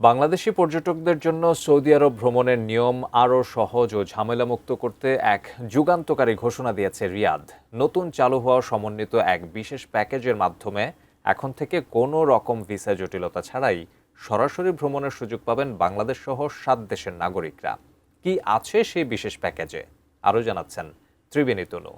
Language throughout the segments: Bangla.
বাংলাদেশি পর্যটকদের জন্য সৌদি আরব ভ্রমণের নিয়ম আরও সহজ ও ঝামেলামুক্ত করতে এক যুগান্তকারী ঘোষণা দিয়েছে রিয়াদ। নতুন চালু হওয়া সমন্বিত এক বিশেষ প্যাকেজের মাধ্যমে এখন থেকে কোনো রকম ভিসা জটিলতা ছাড়াই সরাসরি ভ্রমণের সুযোগ পাবেন বাংলাদেশ সহ 7 দেশের নাগরিকরা। কি আছে সেই বিশেষ প্যাকেজে আরও জানাচ্ছেন ত্রিবেণী তনু।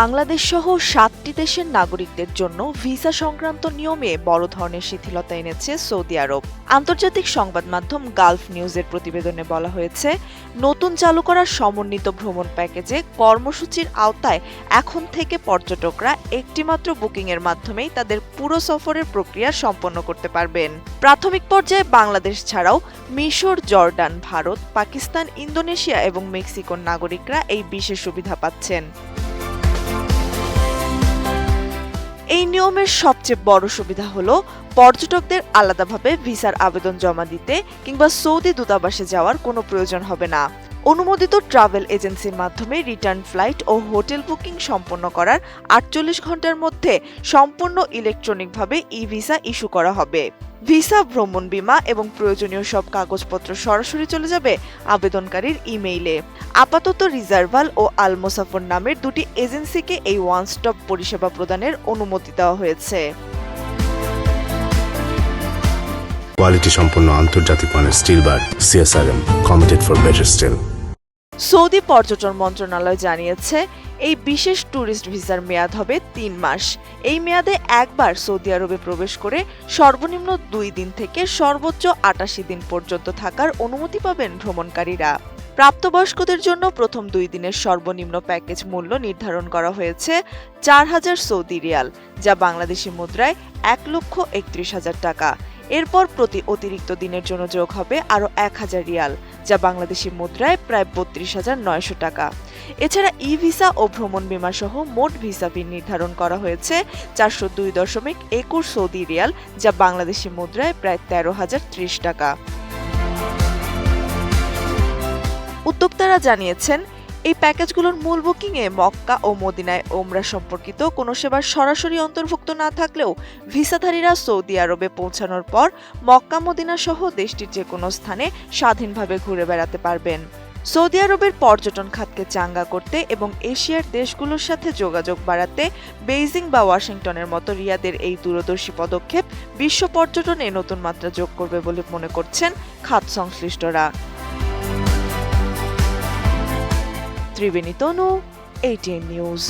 বাংলাদেশ সহ 7টি দেশের নাগরিকদের জন্য ভিসা সংক্রান্ত নিয়মে বড় ধরনের শিথিলতা এনেছে সৌদি আরব। আন্তর্জাতিক সংবাদ মাধ্যম গালফ নিউজের প্রতিবেদনে বলা হয়েছে, নতুন চালু করা সমন্বিত ভ্রমণ প্যাকেজে কর্মসূচির আওতায় এখন থেকে পর্যটকরা একটিমাত্র বুকিংয়ের মাধ্যমেই তাদের পুরো সফরের প্রক্রিয়া সম্পন্ন করতে পারবেন। প্রাথমিক পর্যায়ে বাংলাদেশ ছাড়াও মিশর, জর্ডান, ভারত, পাকিস্তান, ইন্দোনেশিয়া এবং মেক্সিকোর নাগরিকরা এই বিশেষ সুবিধা পাচ্ছেন। এই নিয়মের সবচেয়ে বড় সুবিধা হলো পর্যটকদের আলাদাভাবে ভিসার আবেদন জমা দিতে কিংবা সৌদি দূতাবাসে যাওয়ার কোনো প্রয়োজন হবে না। অনুমোদিত ট্রাভেল এজেন্সির মাধ্যমে রিটার্ন ফ্লাইট ও হোটেল বুকিং সম্পন্ন করার 48 ঘন্টার মধ্যে সম্পূর্ণ ইলেকট্রনিকভাবে ই-ভিসা ইস্যু করা হবে। ভিসা, ভ্রমণ বীমা এবং প্রয়োজনীয় সব কাগজপত্র সরাসরি চলে যাবে আবেদনকারীর ইমেইলে। আপাতত রিজার্ভাল ও আল মোসাফর নামের দুটি এজেন্সিকে এই ওয়ান স্টপ পরিষেবা প্রদানের অনুমতি দেওয়া হয়েছে। কোয়ালিটি সম্পন্ন আন্তর্জাতিক মানের still bar CSRM, committed for better still. Saudi পর্যটন মন্ত্রণালয় জানিয়েছে, এই বিশেষ ট্যুরিস্ট ভিসার মেয়াদ হবে 3 মাস। এই মেয়াদে একবার সৌদি আরবে প্রবেশ করে সর্বনিম্ন 2 দিন থেকে সর্বোচ্চ 88 দিন পর্যন্ত থাকার অনুমতি পাবেন ভ্রমণকারীরা। প্রাপ্তবয়স্কদের জন্য প্রথম 2 দিনের সর্বনিম্ন প্যাকেজ মূল্য নির্ধারণ করা হয়েছে 4000 সৌদি রিয়াল, যা বাংলাদেশি মুদ্রায় 1,31,000 টাকা। এরপর প্রতি অতিরিক্ত দিনের জন্য যোগ হবে আরও 1000 রিয়াল, যা বাংলাদেশি মুদ্রায় প্রায় 32,900 টাকা। এছাড়া ই-ভিসা ও ভ্রমণ বীমা সহ মোট ভিসা ফি নির্ধারণ করা হয়েছে 402.21 সৌদি রিয়াল, যা বাংলাদেশি মুদ্রায় প্রায় 13,030 টাকা। উদ্যোক্তারা জানিয়েছেন, এই প্যাকেজগুলোর মূল বুকিংয়ে মক্কা ও মদিনায় ওমরা সম্পর্কিত কোনো সেবার সরাসরি অন্তর্ভুক্ত না থাকলেও ভিসাধারীরা সৌদি আরবে পৌঁছানোর পর মক্কা, মদিনা সহ দেশটির যে কোনো স্থানে স্বাধীনভাবে ঘুরে বেড়াতে পারবেন। সৌদি আরবের পর্যটন খাতকে চাঙ্গা করতে এবং এশিয়ার দেশগুলোর সাথে যোগাযোগ বাড়াতে বেইজিং বা ওয়াশিংটনের মতো রিয়াদের এই দূরদর্শী পদক্ষেপ বিশ্ব পর্যটনে নতুন মাত্রা যোগ করবে বলে মনে করছেন খাত সংশ্লিষ্টরা। ত্রিবেণী তনু, ATN নিউজ।